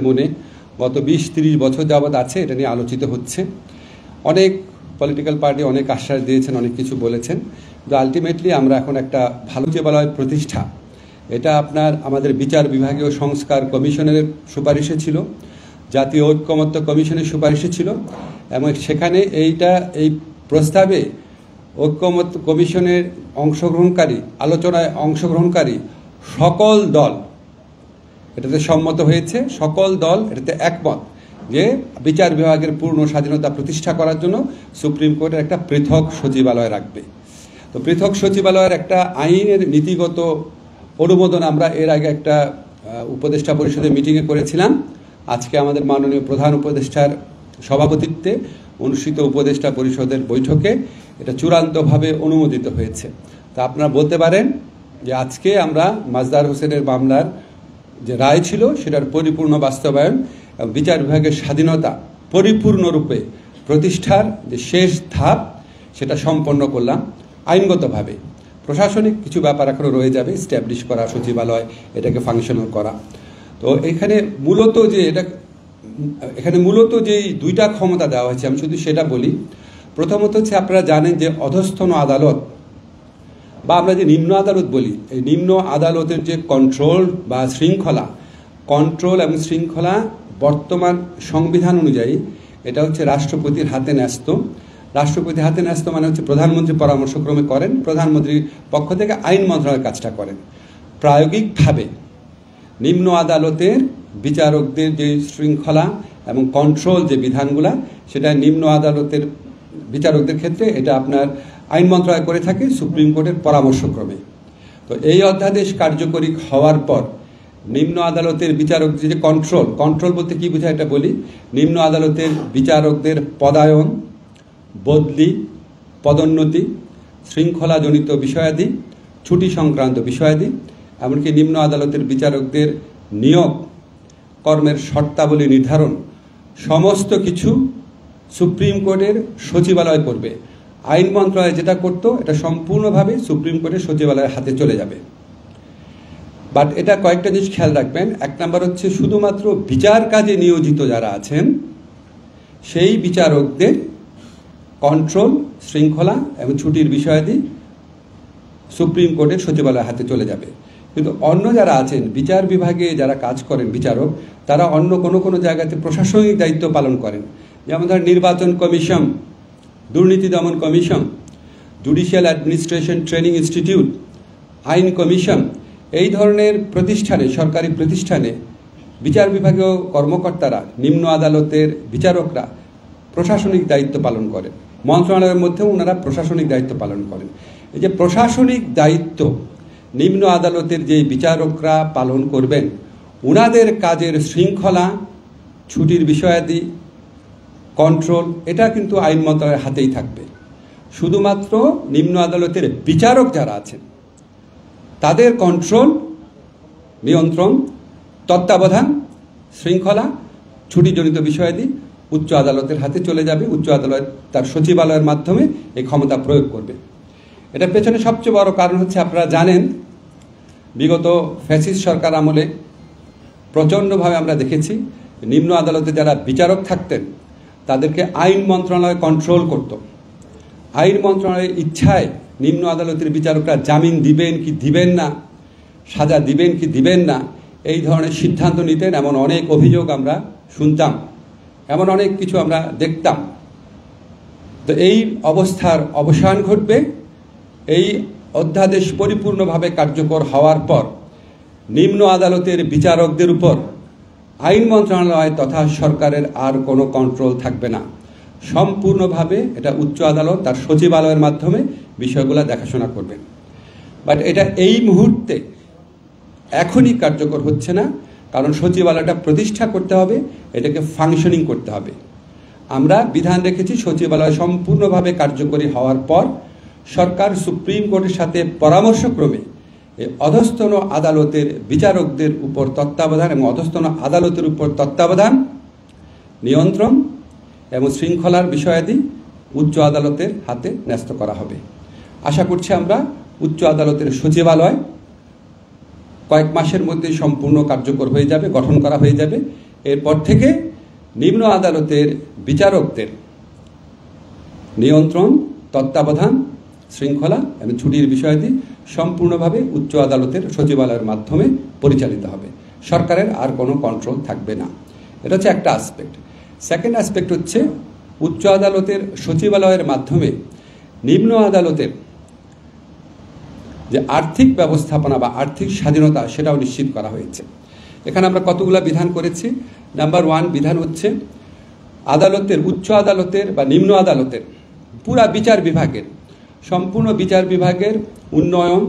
মনে গত 20-30 বছর যাবৎ আছে, এটা নিয়ে আলোচিত হচ্ছে। অনেক পলিটিক্যাল পার্টি অনেক আশ্বাস দিয়েছেন, অনেক কিছু বলেছেন, কিন্তু আলটিমেটলি আমরা এখন একটা ভালো সচিবালয় প্রতিষ্ঠা, এটা আমাদের বিচার বিভাগীয় সংস্কার কমিশনের সুপারিশে ছিল, জাতীয় ঐক্যমত্য কমিশনের সুপারিশে ছিল, এবং সেখানে এই প্রস্তাবে ঐক্যমত্য কমিশনের আলোচনায় অংশগ্রহণকারী সকল দল এটাতে সম্মত হয়েছে। সকল দল এটাতে একমত যে বিচার বিভাগের পূর্ণ স্বাধীনতা প্রতিষ্ঠা করার জন্য সুপ্রিম কোর্টের একটা পৃথক সচিবালয় রাখবে। তো পৃথক সচিবালয়ের একটা আইনের নীতিগত অনুমোদন আমরা এর আগে একটা উপদেষ্টা পরিষদের মিটিংয়ে করেছিলাম। আজকে আমাদের মাননীয় প্রধান উপদেষ্টার সভাপতিত্বে অনুষ্ঠিত উপদেষ্টা পরিষদের বৈঠকে এটা চূড়ান্তভাবে অনুমোদিত হয়েছে। তা আপনারা বলতে পারেন যে আজকে আমরা মাজদার হোসেনের মামলার যে রায় ছিল সেটার পরিপূর্ণ বাস্তবায়ন এবং বিচার বিভাগের স্বাধীনতা পরিপূর্ণরূপে প্রতিষ্ঠার যে শেষ ধাপ সেটা সম্পন্ন করলাম আইনগতভাবে। প্রশাসনিক কিছু ব্যাপার এখনো রয়ে যাবে, স্ট্যাবলিশ করা সচিবালয়, এটাকে ফাংশনাল করা। তো এখানে মূলত যেই দুইটা ক্ষমতা দেওয়া হয়েছে, আমি শুধু সেটা বলি। প্রথমত হচ্ছে, আপনারা জানেন যে অধস্তন আদালত বা আমরা যে নিম্ন আদালত বলি, এই নিম্ন আদালতের যে কন্ট্রোল বা কন্ট্রোল এবং শৃঙ্খলা বর্তমান সংবিধান অনুযায়ী এটা হচ্ছে রাষ্ট্রপতির হাতে ন্যস্ত। রাষ্ট্রপতির হাতে ন্যস্ত মানে হচ্ছে প্রধানমন্ত্রী পরামর্শক্রমে করেন, প্রধানমন্ত্রীর পক্ষ থেকে আইন মন্ত্রণালয়ের কাজটা করেন। প্রায়োগিকভাবে নিম্ন আদালতের বিচারকদের যে শৃঙ্খলা এবং কন্ট্রোল যে বিধানগুলা, সেটা নিম্ন আদালতের বিচারকদের ক্ষেত্রে এটা আইন মন্ত্রণালয় করে থাকে সুপ্রিম কোর্টের পরামর্শক্রমে। তো এই অধ্যাদেশ কার্যকরী হওয়ার পর নিম্ন আদালতের বিচারকদের যে কন্ট্রোল বলতে কি বোঝায় এটা বলি। নিম্ন আদালতের বিচারকদের পদায়ন, বদলি, পদোন্নতি, শৃঙ্খলাজনিত বিষয়াদি, ছুটি সংক্রান্ত বিষয়াদি, এমনকি নিম্ন আদালতের বিচারকদের নিয়োগ, কর্মের শর্তাবলী নির্ধারণ, সমস্ত কিছু সুপ্রিম কোর্টের সচিবালয় করবে। আইন মন্ত্রণালয় যেটা করতো এটা সম্পূর্ণভাবে সুপ্রিম কোর্টের সচিবালয়ের হাতে চলে যাবে। বাট এটা কয়েকটা জিনিস খেয়াল রাখবেন। এক নাম্বার হচ্ছে, শুধুমাত্র বিচার কাজে নিয়োজিত যারা আছেন সেই বিচারকদের কন্ট্রোল, শৃঙ্খলা এবং ছুটির বিষয়াদি সুপ্রিম কোর্টের সচিবালয়ের হাতে চলে যাবে। কিন্তু অন্য যারা আছেন বিচার বিভাগে যারা কাজ করেন বিচারক, তারা অন্য কোনো জায়গাতে প্রশাসনিক দায়িত্ব পালন করেন। যেমন ধরেন নির্বাচন কমিশন, দুর্নীতি দমন commission, judicial administration training institute, আইন কমিশন, এই ধরনের প্রতিষ্ঠানে, সরকারি প্রতিষ্ঠানে বিচার বিভাগীয় কর্মকর্তারা, নিম্ন আদালতের বিচারকরা প্রশাসনিক দায়িত্ব পালন করেন। মন্ত্রণালয়ের মধ্যেও ওনারা প্রশাসনিক দায়িত্ব পালন করেন। এই যে প্রশাসনিক দায়িত্ব নিম্ন আদালতের যে বিচারকরা পালন করবেন, ওনাদের কাজের শৃঙ্খলা, ছুটির বিষয়াদি, কন্ট্রোল, এটা কিন্তু আইন মন্ত্রণালয়ের হাতেই থাকবে। শুধুমাত্র নিম্ন আদালতের বিচারক যারা আছেন তাদের কন্ট্রোল, নিয়ন্ত্রণ, তত্ত্বাবধান, শৃঙ্খলা, ছুটিজনিত বিষয়াদি উচ্চ আদালতের হাতে চলে যাবে। উচ্চ আদালত তার সচিবালয়ের মাধ্যমে এই ক্ষমতা প্রয়োগ করবে। এটার পেছনে সবচেয়ে বড় কারণ হচ্ছে, আপনারা জানেন বিগত ফ্যাসিস্ট সরকার আমলে প্রচণ্ডভাবে আমরা দেখেছি নিম্ন আদালতে যারা বিচারক থাকতেন তাদেরকে আইন মন্ত্রণালয় কন্ট্রোল করত। আইন মন্ত্রণালয়ের ইচ্ছায় নিম্ন আদালতের বিচারকরা জামিন দিবেন কি দিবেন না, সাজা দিবেন কি দিবেন না, এই ধরনের সিদ্ধান্ত নিতেন। এমন অনেক অভিযোগ আমরা শুনতাম, এমন অনেক কিছু আমরা দেখতাম। তো এই অবস্থার অবসান ঘটবে। এই অধ্যাদেশ পরিপূর্ণভাবে কার্যকর হওয়ার পর নিম্ন আদালতের বিচারকদের উপর আইন মন্ত্রণালয় তথা সরকারের আর কোনো কন্ট্রোল থাকবে না। সম্পূর্ণভাবে এটা উচ্চ আদালত তার সচিবালয়ের মাধ্যমে বিষয়গুলো দেখাশোনা করবেন। বাট এটা এই মুহূর্তে এখনই কার্যকর হচ্ছে না, কারণ সচিবালয়টা প্রতিষ্ঠা করতে হবে, এটাকে ফাংশনিং করতে হবে। আমরা বিধান রেখেছি সচিবালয় সম্পূর্ণভাবে কার্যকরী হওয়ার পর সরকার সুপ্রিম কোর্টের সাথে পরামর্শক্রমে এই অধস্তন আদালতের বিচারকদের উপর তত্ত্বাবধান এবং অধস্তন আদালতের উপর তত্ত্বাবধান, নিয়ন্ত্রণ এবং শৃঙ্খলার বিষয়াদি উচ্চ আদালতের হাতে ন্যস্ত করা হবে। আশা করছি আমরা উচ্চ আদালতের সচিবালয় কয়েক মাসের মধ্যে সম্পূর্ণ কার্যকর হয়ে যাবে, গঠন করা হয়ে যাবে এরপর থেকে নিম্ন আদালতের বিচারকদের নিয়ন্ত্রণ, তত্ত্বাবধান, শৃঙ্খলা এবং ছুটির বিষয়াদি সম্পূর্ণভাবে উচ্চ আদালতের সচিবালয়ের মাধ্যমে পরিচালিত হবে। সরকারের আর কোনো কন্ট্রোল থাকবে না। এটা হচ্ছে একটা আসপেক্ট। সেকেন্ড আসপেক্ট হচ্ছে উচ্চ আদালতের সচিবালয়ের মাধ্যমে নিম্ন আদালতের যে আর্থিক ব্যবস্থাপনা বা আর্থিক স্বাধীনতা সেটাও নিশ্চিত করা হয়েছে। এখানে আমরা কতগুলো বিধান করেছি। নাম্বার 1 বিধান হচ্ছে আদালতের, উচ্চ আদালতের বা নিম্ন আদালতের পুরা বিচার বিভাগের, সম্পূর্ণ বিচার বিভাগের উন্নয়ন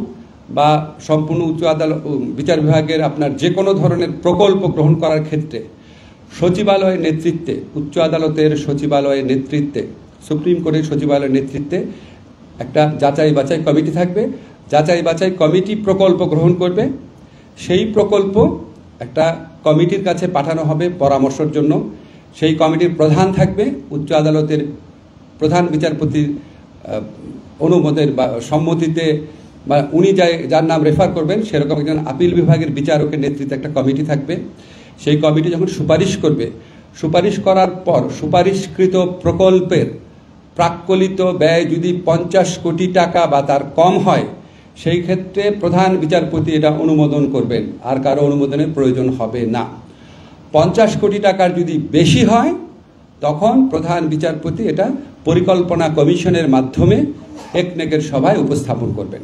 বা সম্পূর্ণ উচ্চ আদালত বিচার বিভাগের আপনার যে কোনো ধরনের প্রকল্প গ্রহণ করার ক্ষেত্রে সচিবালয়ের নেতৃত্বে, উচ্চ আদালতের সচিবালয়ের নেতৃত্বে, সুপ্রিম কোর্টের সচিবালয়ের নেতৃত্বে একটা যাচাই বাছাই কমিটি থাকবে। যাচাই বাছাই কমিটি প্রকল্প গ্রহণ করবে। সেই প্রকল্প একটা কমিটির কাছে পাঠানো হবে পরামর্শের জন্য। সেই কমিটির প্রধান থাকবে উচ্চ আদালতের প্রধান বিচারপতির অনুমোদন বা সম্মতিতে, বা উনি যার নাম রেফার করবেন সেরকম একজন আপিল বিভাগের বিচারকের নেতৃত্বে একটা কমিটি থাকবে। সেই কমিটি যখন সুপারিশ করবে, সুপারিশ করার পর সুপারিশকৃত প্রকল্পের প্রাক্কলিত ব্যয় যদি 50 কোটি টাকা বা তার কম হয়, সেই ক্ষেত্রে প্রধান বিচারপতি এটা অনুমোদন করবেন, আর কারো অনুমোদনের প্রয়োজন হবে না। 50 কোটি টাকার যদি বেশি হয় তখন প্রধান বিচারপতি এটা পরিকল্পনা কমিশনের মাধ্যমে একনেকের সভায় উপস্থাপন করবেন।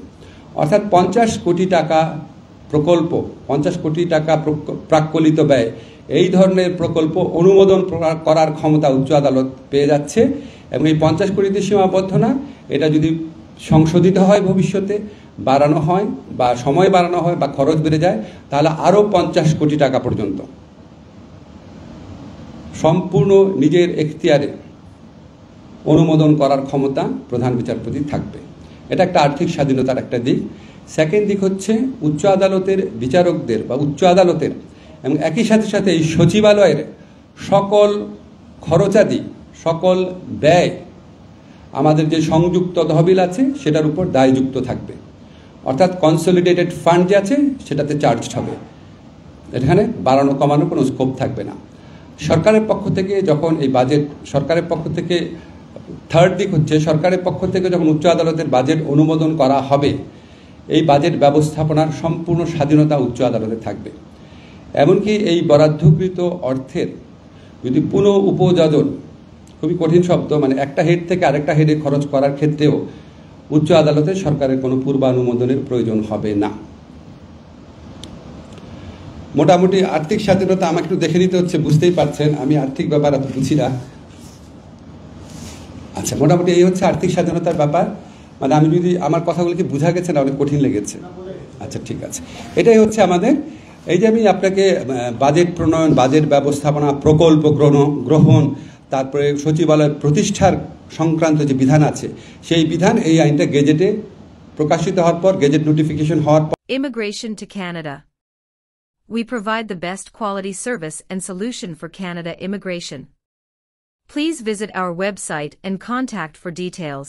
অর্থাৎ 50 কোটি টাকা প্রকল্প, 50 কোটি টাকা প্রাক্কলিত ব্যয়, এই ধরনের প্রকল্প অনুমোদন করার ক্ষমতা উচ্চ আদালত পেয়ে যাচ্ছে। এবং এই 50 কোটিতে সীমাবদ্ধ না, এটা যদি সংশোধিত হয়, ভবিষ্যতে বাড়ানো হয় বা সময় বাড়ানো হয় বা খরচ বেড়ে যায়, তাহলে আরও 50 কোটি টাকা পর্যন্ত সম্পূর্ণ নিজের এখতিয়ারে অনুমোদন করার ক্ষমতা প্রধান বিচারপতি থাকবে। এটা একটা আর্থিক স্বাধীনতার একটা দিক। সেকেন্ড দিক হচ্ছে উচ্চ আদালতের বিচারকদের বা উচ্চ আদালতের এবং একই সাথে সাথে এই সচিবালয়ের সকল খরচাদি, সকল ব্যয় আমাদের যে সংযুক্ত তহবিল আছে সেটার উপর দায়যুক্ত থাকবে। অর্থাৎ কনসলিডেটেড ফান্ড যে আছে সেটাতে চার্জ হবে। এখানে বাড়ানো কমানোর কোনো স্কোপ থাকবে না। সরকারের পক্ষ থেকে যখন এই বাজেট, সরকারের পক্ষ থেকে থার্ড দিক হচ্ছে সরকারের পক্ষ থেকে যখন উচ্চ আদালতের বাজেট অনুমোদন করা হবে, এই বাজেট ব্যবস্থাপনার সম্পূর্ণ স্বাধীনতা উচ্চ আদালতে থাকবে। এমনকি এই বরাদ্দকৃত অর্থের যদি পুনঃ উপযোজন, খুবই কঠিন শব্দ, মানে একটা হেড থেকে আরেকটা হেডে খরচ করার ক্ষেত্রেও উচ্চ আদালতে সরকারের কোনো পূর্বানুমোদনের প্রয়োজন হবে না। মোটামুটি আর্থিক স্বাধীনতা আমাকে একটু দেখে নিতে হচ্ছে, বুঝতেই পারছেন আমি আর্থিক ব্যাপার এত বুঝি না। আচ্ছা, মোটামুটি এই হচ্ছে আর্থিক স্বাধীনতার ব্যাপার। মানে আমি যদি আমার কথাগুলোকে বোঝা গেছে না, অনেক কঠিন লেগেছে? আচ্ছা, ঠিক আছে। এটাই হচ্ছে আমাদের, এই যে আমি আপনাকে বাজেট প্রণয়ন, বাজেট ব্যবস্থাপনা, প্রকল্প গ্রহণ, তারপরে সচিবালয় প্রতিষ্ঠার সংক্রান্ত যে বিধান আছে, সেই বিধান এই আইনটা গেজেটে প্রকাশিত হওয়ার পর, গেজেট নোটিফিকেশন হওয়ার পর। Immigration to Canada. We provide the best quality service and solution for Canada immigration. Please visit our website and contact for details.